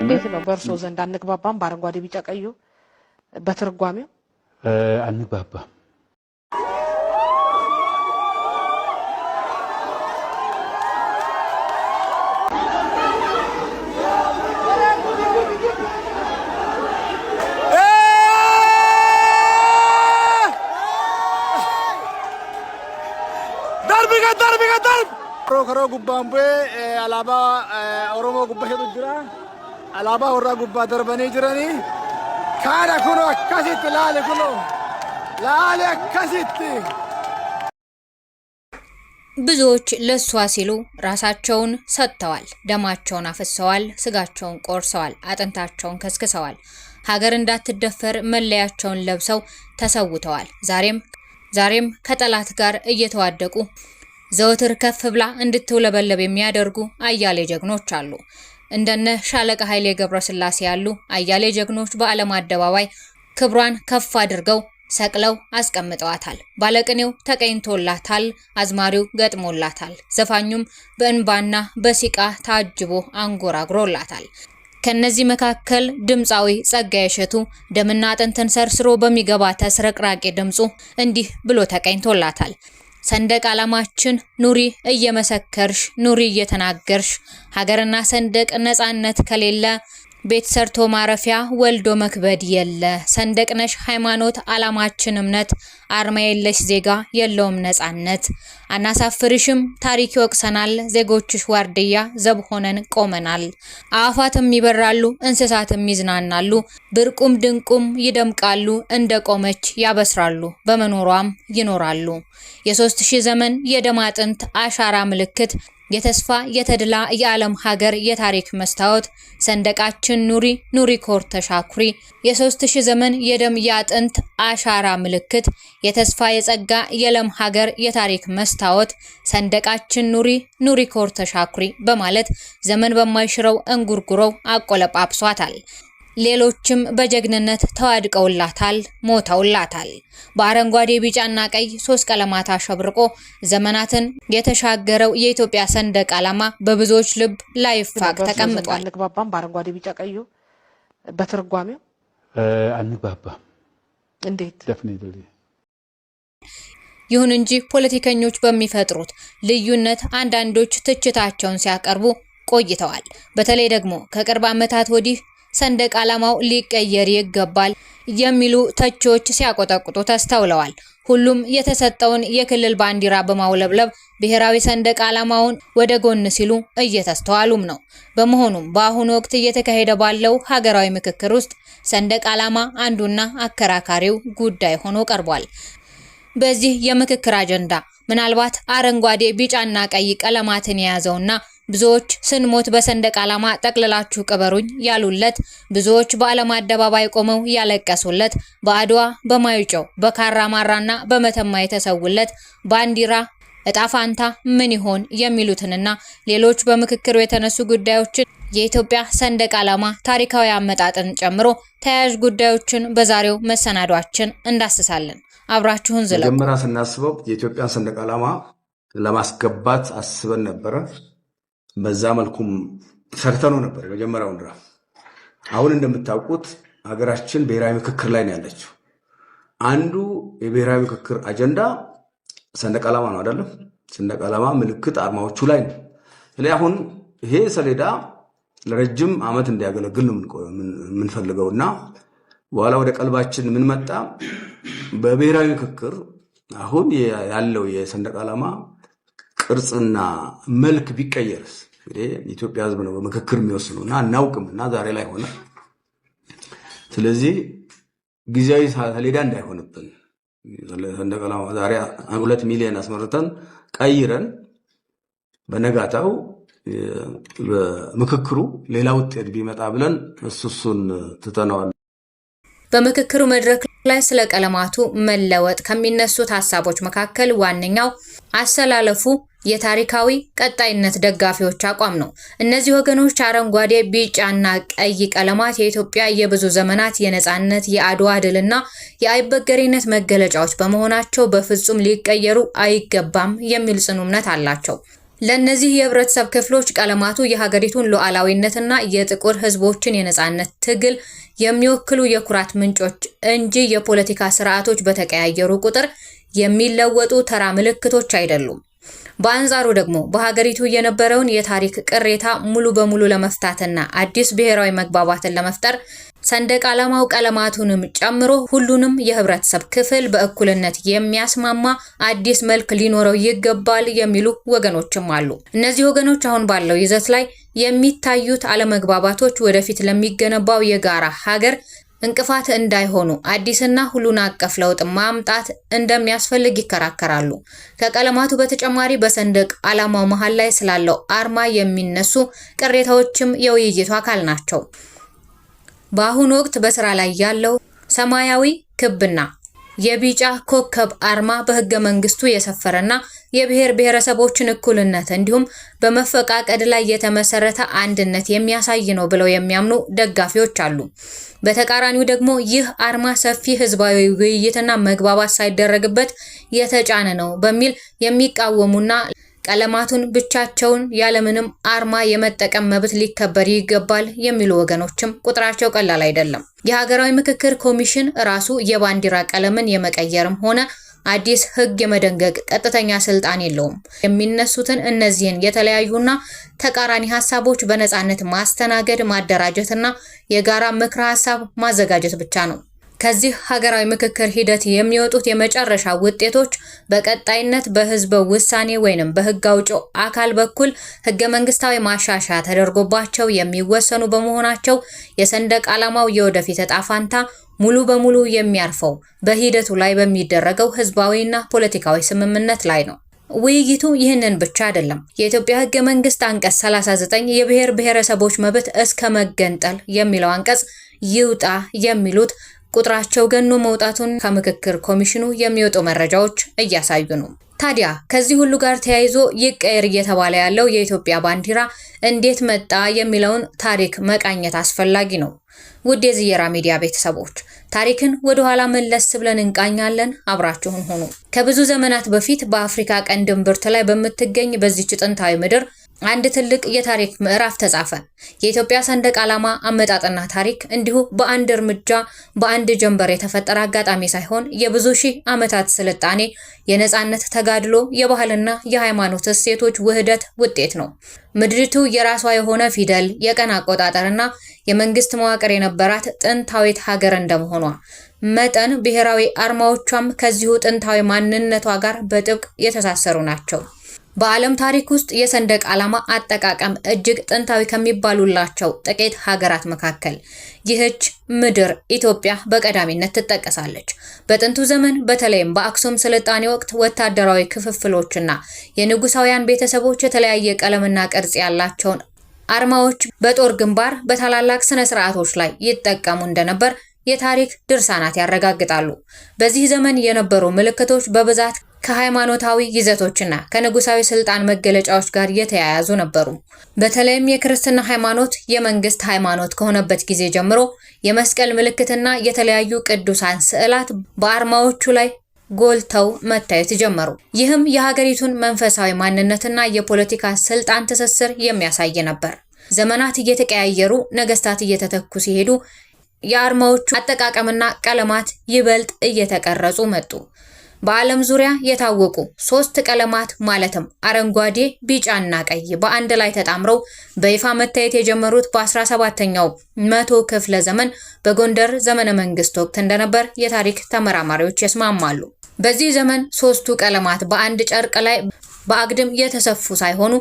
እንዴት ነው በርሶ ዘንድ አንግባባም? በአረንጓዴ ቢጫ ቀዩ በትርጓሜው አንግባባም። Karo gubbambe alaba oromo gubba hedu jira alaba horra gubba darbani jirani kana kuno akasit laale akasit ብዙዎች ለሷ ሲሉ ራሳቸውን ሰጥተዋል፣ ደማቸውን አፍሰዋል፣ ስጋቸውን ቆርሰዋል፣ አጥንታቸውን ከስክሰዋል፣ ሀገር እንዳትደፈር መለያቸውን ለብሰው ተሰውተዋል። ዛሬም ከጠላት ጋር እየተዋደቁ ዘወትር ከፍ ብላ እንድትውለበለብ የሚያደርጉ አያሌ ጀግኖች አሉ። እንደነ ሻለቃ ኃይሌ ገብረስላሴ ያሉ አያሌ ጀግኖች በዓለም አደባባይ ክብሯን ከፍ አድርገው ሰቅለው አስቀምጠዋታል። ባለቅኔው ተቀኝቶላታል፣ አዝማሪው ገጥሞላታል፣ ዘፋኙም በእንባና በሲቃ ታጅቦ አንጎራግሮላታል። ከነዚህ መካከል ድምፃዊ ጸጋዬ እሸቱ ደምና አጥንትን ሰርስሮ በሚገባ ተስረቅራቂ ድምጹ እንዲህ ብሎ ተቀኝቶላታል። ሰንደቅ ዓላማችን ኑሪ እየመሰከርሽ ኑሪ እየተናገርሽ ሀገርና ሰንደቅ ነፃነት ከሌለ ቤት ሰርቶ ማረፊያ ወልዶ መክበድ የለ። ሰንደቅ ነሽ ሃይማኖት ዓላማችን እምነት አርማ የለሽ ዜጋ የለውም ነፃነት። አናሳፍርሽም ታሪክ ይወቅሰናል ዜጎችሽ ዋርድያ ዘብ ሆነን ቆመናል። አዕዋፋትም ይበራሉ እንስሳትም ይዝናናሉ ብርቁም ድንቁም ይደምቃሉ እንደ ቆመች ያበስራሉ በመኖሯም ይኖራሉ። የ3000 ዘመን የደም አጥንት አሻራ ምልክት የተስፋ የተድላ የዓለም ሀገር የታሪክ መስታወት ሰንደቃችን ኑሪ ኑሪ ኮርተሽ አኩሪ። የ3000 ዘመን የደም የአጥንት አሻራ ምልክት የተስፋ የጸጋ የለም ሀገር የታሪክ መስታወት ሰንደቃችን ኑሪ ኑሪ ኮርተሽ አኩሪ በማለት ዘመን በማይሽረው እንጉርጉሮው አቆለጳጵሷታል። ሌሎችም በጀግንነት ተዋድቀውላታል፣ ሞተውላታል። በአረንጓዴ ቢጫና ቀይ 3 ቀለማት አሸብርቆ ዘመናትን የተሻገረው የኢትዮጵያ ሰንደቅ ዓላማ በብዙዎች ልብ ላይፋቅ ተቀምጧል። አንግባባም? በአረንጓዴ ቢጫ ቀዩ በትርጓሜው አንግባባም። እንዴት? ዴፊኒትሊ። ይሁን እንጂ ፖለቲከኞች በሚፈጥሩት ልዩነት አንዳንዶች ትችታቸውን ሲያቀርቡ ቆይተዋል። በተለይ ደግሞ ከቅርብ ዓመታት ወዲህ ሰንደቅ ዓላማው ሊቀየር ይገባል የሚሉ ተቾች ሲያቆጠቁጡ ተስተውለዋል። ሁሉም የተሰጠውን የክልል ባንዲራ በማውለብለብ ብሔራዊ ሰንደቅ ዓላማውን ወደ ጎን ሲሉ እየተስተዋሉም ነው። በመሆኑም በአሁኑ ወቅት እየተካሄደ ባለው ሀገራዊ ምክክር ውስጥ ሰንደቅ ዓላማ አንዱና አከራካሪው ጉዳይ ሆኖ ቀርቧል። በዚህ የምክክር አጀንዳ ምናልባት አረንጓዴ ቢጫና ቀይ ቀለማትን የያዘውና ብዙዎች ስንሞት በሰንደቅ ዓላማ ጠቅልላችሁ ቅበሩኝ ያሉለት፣ ብዙዎች በዓለም አደባባይ ቆመው ያለቀሱለት፣ በአድዋ በማይጨው በካራማራና በመተማ የተሰውለት ባንዲራ እጣፋንታ ምን ይሆን የሚሉትንና ሌሎች በምክክሩ የተነሱ ጉዳዮችን የኢትዮጵያ ሰንደቅ ዓላማ ታሪካዊ አመጣጥን ጨምሮ ተያያዥ ጉዳዮችን በዛሬው መሰናዷችን እንዳስሳለን። አብራችሁን ዝለቁ። መጀመሪያ ስናስበው የኢትዮጵያን ሰንደቅ ዓላማ ለማስገባት አስበን ነበረ። በዛ መልኩም ሰርተነው ነበር የመጀመሪያውን ድራፍ። አሁን እንደምታውቁት ሀገራችን ብሔራዊ ምክክር ላይ ነው ያለችው። አንዱ የብሔራዊ ምክክር አጀንዳ ሰንደቅ ዓላማ ነው አይደለም? ሰንደቅ ዓላማ ምልክት አርማዎቹ ላይ ነው። ስለዚህ አሁን ይሄ ሰሌዳ ለረጅም ዓመት እንዲያገለግል ነው የምንፈልገውና በኋላ ወደ ቀልባችን ምን መጣ? በብሔራዊ ምክክር አሁን ያለው የሰንደቅ ዓላማ ቅርጽና መልክ ቢቀየርስ? እንግዲህ የኢትዮጵያ ሕዝብ ነው በምክክር የሚወስኑና አናውቅምና ዛሬ ላይ ሆነ። ስለዚህ ጊዜያዊ ሰሌዳ እንዳይሆንብን ሰንደቅ ዓላማ ዛሬ 2 ሚሊዮን አስመርተን ቀይረን በነጋታው በምክክሩ ሌላ ውጤት ቢመጣ ብለን እሱን ትተነዋል። በምክክሩ መድረክ ላይ ስለ ቀለማቱ መለወጥ ከሚነሱት ሐሳቦች መካከል ዋነኛው አሰላለፉ የታሪካዊ ቀጣይነት ደጋፊዎች አቋም ነው። እነዚህ ወገኖች አረንጓዴ፣ ቢጫና ቀይ ቀለማት የኢትዮጵያ የብዙ ዘመናት የነጻነት፣ የአድዋ ድልና የአይበገሬነት መገለጫዎች በመሆናቸው በፍጹም ሊቀየሩ አይገባም የሚል ጽኑ እምነት አላቸው። ለነዚህ የህብረተሰብ ክፍሎች ቀለማቱ የሀገሪቱን ሉዓላዊነትና የጥቁር ህዝቦችን የነጻነት ትግል የሚወክሉ የኩራት ምንጮች እንጂ የፖለቲካ ስርዓቶች በተቀያየሩ ቁጥር የሚለወጡ ተራ ምልክቶች አይደሉም። በአንጻሩ ደግሞ በሀገሪቱ የነበረውን የታሪክ ቅሬታ ሙሉ በሙሉ ለመፍታትና አዲስ ብሔራዊ መግባባትን ለመፍጠር ሰንደቅ ዓላማው ቀለማቱንም ጨምሮ ሁሉንም የህብረተሰብ ክፍል በእኩልነት የሚያስማማ አዲስ መልክ ሊኖረው ይገባል የሚሉ ወገኖችም አሉ። እነዚህ ወገኖች አሁን ባለው ይዘት ላይ የሚታዩት አለመግባባቶች ወደፊት ለሚገነባው የጋራ ሀገር እንቅፋት እንዳይሆኑ አዲስና ሁሉን አቀፍ ለውጥ ማምጣት እንደሚያስፈልግ ይከራከራሉ። ከቀለማቱ በተጨማሪ በሰንደቅ ዓላማው መሃል ላይ ስላለው አርማ የሚነሱ ቅሬታዎችም የውይይቱ አካል ናቸው። በአሁኑ ወቅት በስራ ላይ ያለው ሰማያዊ ክብና የቢጫ ኮከብ አርማ በህገ መንግስቱ የሰፈረና የብሔር ብሔረሰቦችን እኩልነት እንዲሁም በመፈቃቀድ ላይ የተመሰረተ አንድነት የሚያሳይ ነው ብለው የሚያምኑ ደጋፊዎች አሉ። በተቃራኒው ደግሞ ይህ አርማ ሰፊ ህዝባዊ ውይይትና መግባባት ሳይደረግበት የተጫነ ነው በሚል የሚቃወሙና ቀለማቱን ብቻቸውን ያለምንም አርማ የመጠቀም መብት ሊከበር ይገባል የሚሉ ወገኖችም ቁጥራቸው ቀላል አይደለም። የሀገራዊ ምክክር ኮሚሽን ራሱ የባንዲራ ቀለምን የመቀየርም ሆነ አዲስ ህግ የመደንገግ ቀጥተኛ ስልጣን የለውም። የሚነሱትን እነዚህን የተለያዩና ተቃራኒ ሀሳቦች በነጻነት ማስተናገድ፣ ማደራጀትና የጋራ ምክረ ሀሳብ ማዘጋጀት ብቻ ነው። ከዚህ ሀገራዊ ምክክር ሂደት የሚወጡት የመጨረሻ ውጤቶች በቀጣይነት በህዝብ ውሳኔ ወይንም በህግ አውጪው አካል በኩል ህገ መንግስታዊ ማሻሻያ ተደርጎባቸው የሚወሰኑ በመሆናቸው የሰንደቅ ዓላማው የወደፊት ዕጣ ፈንታ ሙሉ በሙሉ የሚያርፈው በሂደቱ ላይ በሚደረገው ህዝባዊና ፖለቲካዊ ስምምነት ላይ ነው። ውይይቱ ይህንን ብቻ አይደለም። የኢትዮጵያ ህገ መንግስት አንቀጽ 39 የብሔር ብሔረሰቦች መብት እስከ መገንጠል የሚለው አንቀጽ ይውጣ የሚሉት ቁጥራቸው ገኖ መውጣቱን ከምክክር ኮሚሽኑ የሚወጡ መረጃዎች እያሳዩ ነው። ታዲያ ከዚህ ሁሉ ጋር ተያይዞ ይቀየር እየተባለ ያለው የኢትዮጵያ ባንዲራ እንዴት መጣ የሚለውን ታሪክ መቃኘት አስፈላጊ ነው። ውድ የዝየራ ሚዲያ ቤተሰቦች ታሪክን ወደ ኋላ መለስ ብለን እንቃኛለን። አብራችሁን ሆኑ። ከብዙ ዘመናት በፊት በአፍሪካ ቀንድ እምብርት ላይ በምትገኝ በዚህች ጥንታዊ ምድር አንድ ትልቅ የታሪክ ምዕራፍ ተጻፈ። የኢትዮጵያ ሰንደቅ ዓላማ አመጣጥና ታሪክ እንዲሁ በአንድ እርምጃ በአንድ ጀንበር የተፈጠረ አጋጣሚ ሳይሆን የብዙ ሺህ ዓመታት ስልጣኔ፣ የነጻነት ተጋድሎ፣ የባህልና የሃይማኖት እሴቶች ውህደት ውጤት ነው። ምድሪቱ የራሷ የሆነ ፊደል፣ የቀን አቆጣጠርና የመንግስት መዋቅር የነበራት ጥንታዊት ሀገር እንደመሆኗ መጠን ብሔራዊ አርማዎቿም ከዚሁ ጥንታዊ ማንነቷ ጋር በጥብቅ የተሳሰሩ ናቸው። በዓለም ታሪክ ውስጥ የሰንደቅ ዓላማ አጠቃቀም እጅግ ጥንታዊ ከሚባሉላቸው ጥቂት ሀገራት መካከል ይህች ምድር ኢትዮጵያ በቀዳሚነት ትጠቀሳለች። በጥንቱ ዘመን በተለይም በአክሱም ስልጣኔ ወቅት ወታደራዊ ክፍፍሎችና የንጉሳውያን ቤተሰቦች የተለያየ ቀለምና ቅርጽ ያላቸውን አርማዎች በጦር ግንባር በታላላቅ ስነ ስርዓቶች ላይ ይጠቀሙ እንደነበር የታሪክ ድርሳናት ያረጋግጣሉ። በዚህ ዘመን የነበሩ ምልክቶች በብዛት ከሃይማኖታዊ ይዘቶችና ከንጉሳዊ ስልጣን መገለጫዎች ጋር የተያያዙ ነበሩ። በተለይም የክርስትና ሃይማኖት የመንግስት ሃይማኖት ከሆነበት ጊዜ ጀምሮ የመስቀል ምልክትና የተለያዩ ቅዱሳን ስዕላት በአርማዎቹ ላይ ጎልተው መታየት ጀመሩ። ይህም የሀገሪቱን መንፈሳዊ ማንነትና የፖለቲካ ስልጣን ትስስር የሚያሳይ ነበር። ዘመናት እየተቀያየሩ ነገስታት እየተተኩ ሲሄዱ የአርማዎቹ አጠቃቀምና ቀለማት ይበልጥ እየተቀረጹ መጡ። በዓለም ዙሪያ የታወቁ 3 ቀለማት ማለትም አረንጓዴ፣ ቢጫና ቀይ በአንድ ላይ ተጣምረው በይፋ መታየት የጀመሩት በ17ኛው መቶ ክፍለ ዘመን በጎንደር ዘመነ መንግስት ወቅት እንደነበር የታሪክ ተመራማሪዎች ያስማማሉ። በዚህ ዘመን 3ቱ ቀለማት በአንድ ጨርቅ ላይ በአግድም የተሰፉ ሳይሆኑ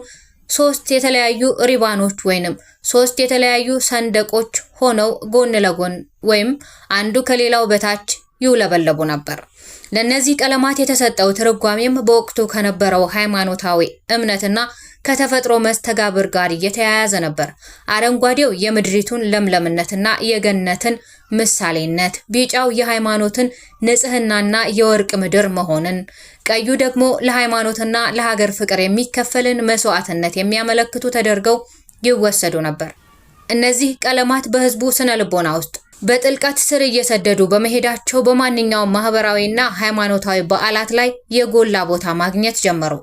3 የተለያዩ ሪባኖች ወይንም 3 የተለያዩ ሰንደቆች ሆነው ጎን ለጎን ወይም አንዱ ከሌላው በታች ይውለበለቡ ነበር። ለነዚህ ቀለማት የተሰጠው ትርጓሜም በወቅቱ ከነበረው ሃይማኖታዊ እምነትና ከተፈጥሮ መስተጋብር ጋር የተያያዘ ነበር። አረንጓዴው የምድሪቱን ለምለምነትና የገነትን ምሳሌነት፣ ቢጫው የሃይማኖትን ንጽህናና የወርቅ ምድር መሆንን፣ ቀዩ ደግሞ ለሃይማኖትና ለሀገር ፍቅር የሚከፈልን መስዋዕትነት የሚያመለክቱ ተደርገው ይወሰዱ ነበር። እነዚህ ቀለማት በህዝቡ ስነ ልቦና ውስጥ በጥልቀት ስር እየሰደዱ በመሄዳቸው በማንኛውም ማህበራዊና ሃይማኖታዊ በዓላት ላይ የጎላ ቦታ ማግኘት ጀመሩ።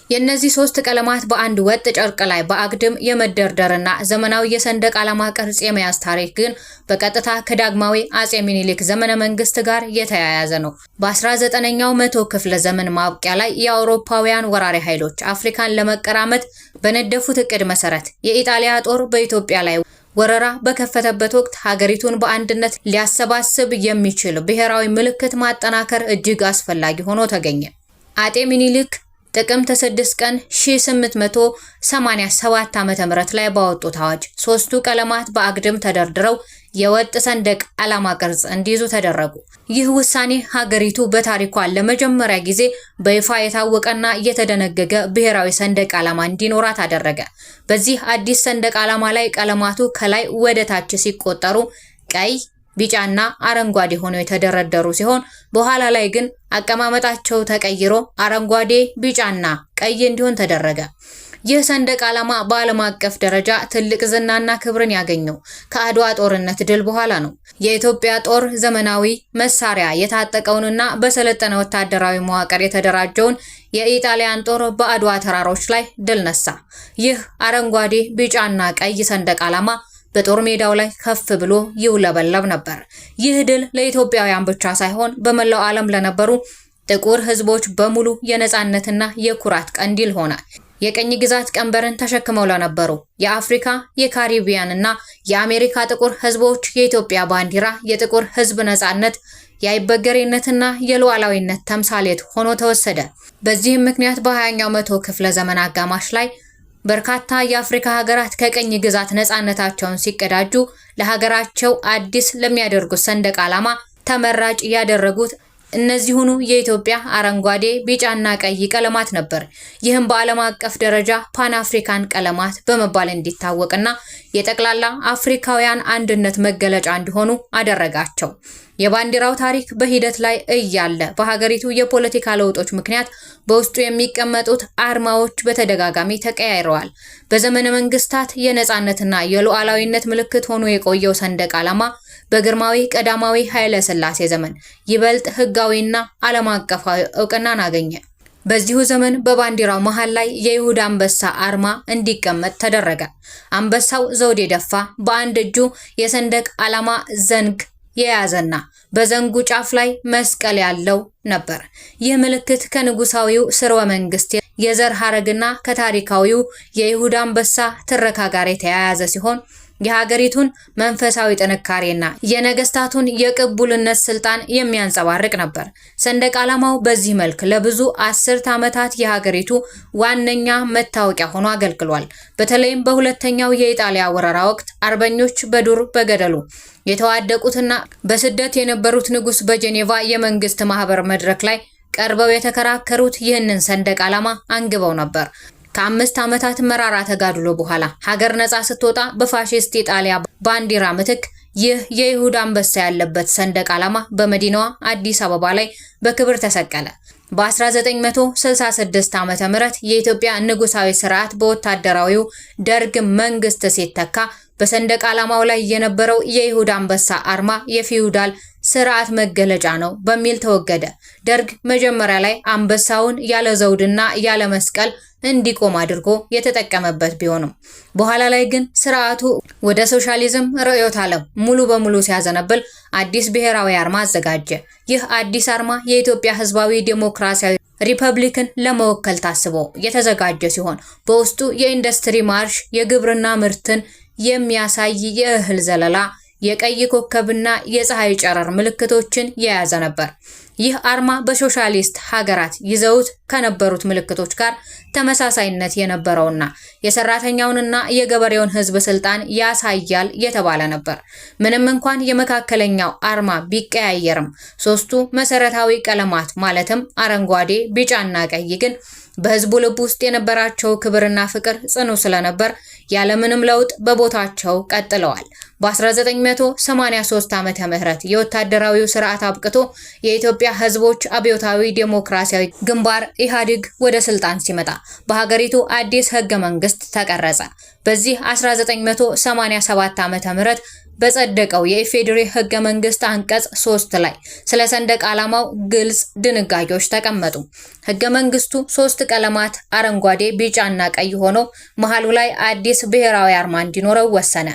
የእነዚህ ሶስት ቀለማት በአንድ ወጥ ጨርቅ ላይ በአግድም የመደርደርና ዘመናዊ የሰንደቅ ዓላማ ቅርጽ የመያዝ ታሪክ ግን በቀጥታ ከዳግማዊ አጼ ሚኒሊክ ዘመነ መንግስት ጋር የተያያዘ ነው። በ19ኛው መቶ ክፍለ ዘመን ማብቂያ ላይ የአውሮፓውያን ወራሪ ኃይሎች አፍሪካን ለመቀራመት በነደፉት እቅድ መሰረት የኢጣሊያ ጦር በኢትዮጵያ ላይ ወረራ በከፈተበት ወቅት ሀገሪቱን በአንድነት ሊያሰባስብ የሚችል ብሔራዊ ምልክት ማጠናከር እጅግ አስፈላጊ ሆኖ ተገኘ። አጤ ሚኒሊክ ጥቅምት 6 ቀን 1887 ዓ.ም ላይ ባወጡት አዋጅ ሶስቱ ቀለማት በአግድም ተደርድረው የወጥ ሰንደቅ ዓላማ ቅርጽ እንዲይዙ ተደረጉ። ይህ ውሳኔ ሀገሪቱ በታሪኳ ለመጀመሪያ ጊዜ በይፋ የታወቀና የተደነገገ ብሔራዊ ሰንደቅ ዓላማ እንዲኖራት አደረገ። በዚህ አዲስ ሰንደቅ ዓላማ ላይ ቀለማቱ ከላይ ወደ ታች ሲቆጠሩ ቀይ፣ ቢጫና አረንጓዴ ሆነው የተደረደሩ ሲሆን በኋላ ላይ ግን አቀማመጣቸው ተቀይሮ አረንጓዴ፣ ቢጫና ቀይ እንዲሆን ተደረገ። ይህ ሰንደቅ ዓላማ በዓለም አቀፍ ደረጃ ትልቅ ዝናና ክብርን ያገኘው ከአድዋ ጦርነት ድል በኋላ ነው። የኢትዮጵያ ጦር ዘመናዊ መሳሪያ የታጠቀውንና በሰለጠነ ወታደራዊ መዋቅር የተደራጀውን የኢጣሊያን ጦር በአድዋ ተራሮች ላይ ድል ነሳ። ይህ አረንጓዴ፣ ቢጫና ቀይ ሰንደቅ ዓላማ በጦር ሜዳው ላይ ከፍ ብሎ ይውለበለብ ነበር። ይህ ድል ለኢትዮጵያውያን ብቻ ሳይሆን በመላው ዓለም ለነበሩ ጥቁር ሕዝቦች በሙሉ የነጻነትና የኩራት ቀንዲል ሆነ። የቀኝ ግዛት ቀንበርን ተሸክመው ለነበሩ የአፍሪካ፣ የካሪቢያን እና የአሜሪካ ጥቁር ሕዝቦች የኢትዮጵያ ባንዲራ የጥቁር ሕዝብ ነጻነት፣ የአይበገሬነትና የሉዓላዊነት ተምሳሌት ሆኖ ተወሰደ። በዚህም ምክንያት በ20ኛው መቶ ክፍለ ዘመን አጋማሽ ላይ በርካታ የአፍሪካ ሀገራት ከቀኝ ግዛት ነጻነታቸውን ሲቀዳጁ ለሀገራቸው አዲስ ለሚያደርጉት ሰንደቅ ዓላማ ተመራጭ ያደረጉት እነዚሁኑ የኢትዮጵያ አረንጓዴ፣ ቢጫና ቀይ ቀለማት ነበር። ይህም በዓለም አቀፍ ደረጃ ፓን አፍሪካን ቀለማት በመባል እንዲታወቅና የጠቅላላ አፍሪካውያን አንድነት መገለጫ እንዲሆኑ አደረጋቸው። የባንዲራው ታሪክ በሂደት ላይ እያለ በሀገሪቱ የፖለቲካ ለውጦች ምክንያት በውስጡ የሚቀመጡት አርማዎች በተደጋጋሚ ተቀያይረዋል። በዘመነ መንግስታት የነጻነትና የሉዓላዊነት ምልክት ሆኖ የቆየው ሰንደቅ ዓላማ በግርማዊ ቀዳማዊ ኃይለ ሥላሴ ዘመን ይበልጥ ህጋዊና ዓለም አቀፋዊ እውቅናን አገኘ። በዚሁ ዘመን በባንዲራው መሃል ላይ የይሁዳ አንበሳ አርማ እንዲቀመጥ ተደረገ። አንበሳው ዘውድ የደፋ በአንድ እጁ የሰንደቅ ዓላማ ዘንግ የያዘና በዘንጉ ጫፍ ላይ መስቀል ያለው ነበር። ይህ ምልክት ከንጉሳዊው ስርወ መንግስት የዘር ሐረግና ከታሪካዊው የይሁዳ አንበሳ ትረካ ጋር የተያያዘ ሲሆን የሀገሪቱን መንፈሳዊ ጥንካሬና የነገስታቱን የቅቡልነት ስልጣን የሚያንጸባርቅ ነበር። ሰንደቅ ዓላማው በዚህ መልክ ለብዙ አስርት ዓመታት የሀገሪቱ ዋነኛ መታወቂያ ሆኖ አገልግሏል። በተለይም በሁለተኛው የኢጣሊያ ወረራ ወቅት አርበኞች በዱር በገደሉ የተዋደቁትና በስደት የነበሩት ንጉስ በጄኔቫ የመንግስት ማህበር መድረክ ላይ ቀርበው የተከራከሩት ይህንን ሰንደቅ ዓላማ አንግበው ነበር። ከ5 ዓመታት መራራ ተጋድሎ በኋላ ሀገር ነጻ ስትወጣ በፋሺስት ኢጣሊያ ባንዲራ ምትክ ይህ የይሁዳ አንበሳ ያለበት ሰንደቅ ዓላማ በመዲናዋ አዲስ አበባ ላይ በክብር ተሰቀለ። በ1966 ዓመተ ምህረት የኢትዮጵያ ንጉሳዊ ስርዓት በወታደራዊው ደርግ መንግስት ሲተካ በሰንደቅ ዓላማው ላይ የነበረው የይሁዳ አንበሳ አርማ የፊውዳል ስርዓት መገለጫ ነው በሚል ተወገደ። ደርግ መጀመሪያ ላይ አንበሳውን ያለ ዘውድና ያለ መስቀል እንዲቆም አድርጎ የተጠቀመበት ቢሆንም በኋላ ላይ ግን ስርዓቱ ወደ ሶሻሊዝም ርዕዮተ ዓለም ሙሉ በሙሉ ሲያዘነብል አዲስ ብሔራዊ አርማ አዘጋጀ። ይህ አዲስ አርማ የኢትዮጵያ ሕዝባዊ ዲሞክራሲያዊ ሪፐብሊክን ለመወከል ታስቦ የተዘጋጀ ሲሆን በውስጡ የኢንዱስትሪ ማርሽ፣ የግብርና ምርትን የሚያሳይ የእህል ዘለላ፣ የቀይ ኮከብና የፀሐይ ጨረር ምልክቶችን የያዘ ነበር። ይህ አርማ በሶሻሊስት ሀገራት ይዘውት ከነበሩት ምልክቶች ጋር ተመሳሳይነት የነበረውና የሰራተኛውንና የገበሬውን ህዝብ ስልጣን ያሳያል የተባለ ነበር። ምንም እንኳን የመካከለኛው አርማ ቢቀያየርም ሶስቱ መሰረታዊ ቀለማት ማለትም አረንጓዴ፣ ቢጫና ቀይ ግን በህዝቡ ልብ ውስጥ የነበራቸው ክብርና ፍቅር ጽኑ ስለነበር ያለምንም ለውጥ በቦታቸው ቀጥለዋል። በ1983 ዓመተ ምህረት የወታደራዊው ስርዓት አብቅቶ የኢትዮጵያ ህዝቦች አብዮታዊ ዲሞክራሲያዊ ግንባር ኢህአዴግ ወደ ስልጣን ሲመጣ በሀገሪቱ አዲስ ህገ መንግስት ተቀረጸ። በዚህ 1987 ዓመተ ምህረት በጸደቀው የኢፌዴሪ ህገ መንግስት አንቀጽ 3 ላይ ስለ ሰንደቅ ዓላማው ግልጽ ድንጋጌዎች ተቀመጡ። ህገ መንግስቱ 3 ቀለማት አረንጓዴ፣ ቢጫና ቀይ ሆኖ መሃሉ ላይ አዲስ ብሔራዊ አርማ እንዲኖረው ወሰነ።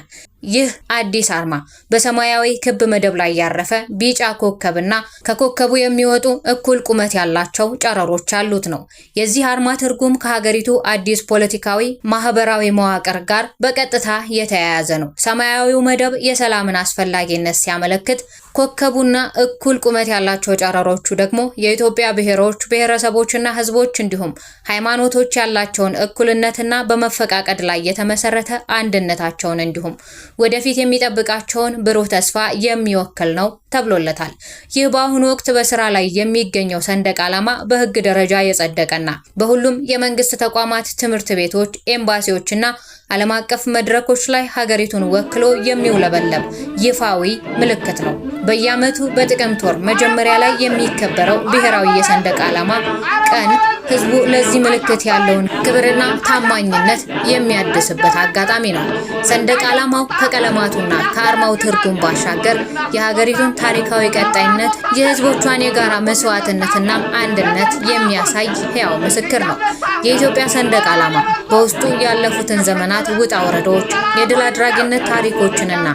ይህ አዲስ አርማ በሰማያዊ ክብ መደብ ላይ ያረፈ ቢጫ ኮከብና ከኮከቡ የሚወጡ እኩል ቁመት ያላቸው ጨረሮች ያሉት ነው። የዚህ አርማ ትርጉም ከሀገሪቱ አዲስ ፖለቲካዊ ማህበራዊ መዋቅር ጋር በቀጥታ የተያያዘ ነው። ሰማያዊው መደብ የሰላምን አስፈላጊነት ሲያመለክት፣ ኮከቡና እኩል ቁመት ያላቸው ጨረሮቹ ደግሞ የኢትዮጵያ ብሔሮች፣ ብሔረሰቦችና ህዝቦች እንዲሁም ሃይማኖቶች ያላቸውን እኩልነትና በመፈቃቀድ ላይ የተመሰረተ አንድነታቸውን እንዲሁም ወደፊት የሚጠብቃቸውን ብሩህ ተስፋ የሚወክል ነው ተብሎለታል። ይህ በአሁኑ ወቅት በስራ ላይ የሚገኘው ሰንደቅ ዓላማ በህግ ደረጃ የጸደቀና በሁሉም የመንግስት ተቋማት፣ ትምህርት ቤቶች፣ ኤምባሲዎችና ዓለም አቀፍ መድረኮች ላይ ሀገሪቱን ወክሎ የሚውለበለብ ይፋዊ ምልክት ነው። በየዓመቱ በጥቅምት ወር መጀመሪያ ላይ የሚከበረው ብሔራዊ የሰንደቅ ዓላማ ቀን ህዝቡ ለዚህ ምልክት ያለውን ክብርና ታማኝነት የሚያድስበት አጋጣሚ ነው። ሰንደቅ ዓላማው ከቀለማቱና ከአርማው ትርጉም ባሻገር የሀገሪቱን ታሪካዊ ቀጣይነት፣ የህዝቦቿን የጋራ መስዋዕትነትና አንድነት የሚያሳይ ሕያው ምስክር ነው። የኢትዮጵያ ሰንደቅ ዓላማ በውስጡ ያለፉትን ዘመናት ውጣ ውረዶች፣ የድል አድራጊነት ታሪኮችንና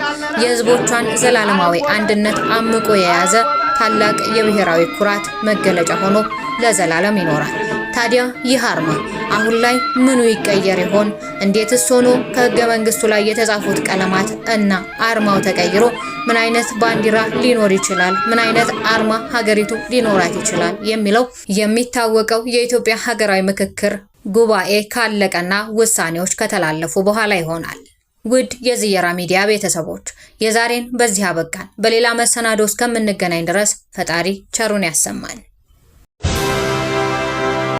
የህዝቦቿን ዘላለማዊ አንድነት አምቆ የያዘ ታላቅ የብሔራዊ ኩራት መገለጫ ሆኖ ለዘላለም ይኖራል። ታዲያ ይህ አርማ አሁን ላይ ምኑ ይቀየር ይሆን? እንዴትስ ሆኖ ከህገ መንግስቱ ላይ የተጻፉት ቀለማት እና አርማው ተቀይሮ ምን አይነት ባንዲራ ሊኖር ይችላል? ምን አይነት አርማ ሀገሪቱ ሊኖራት ይችላል? የሚለው የሚታወቀው የኢትዮጵያ ሀገራዊ ምክክር ጉባኤ ካለቀና ውሳኔዎች ከተላለፉ በኋላ ይሆናል። ውድ የዝየራ ሚዲያ ቤተሰቦች የዛሬን በዚህ አበቃን። በሌላ መሰናዶ እስከምንገናኝ ድረስ ፈጣሪ ቸሩን ያሰማን።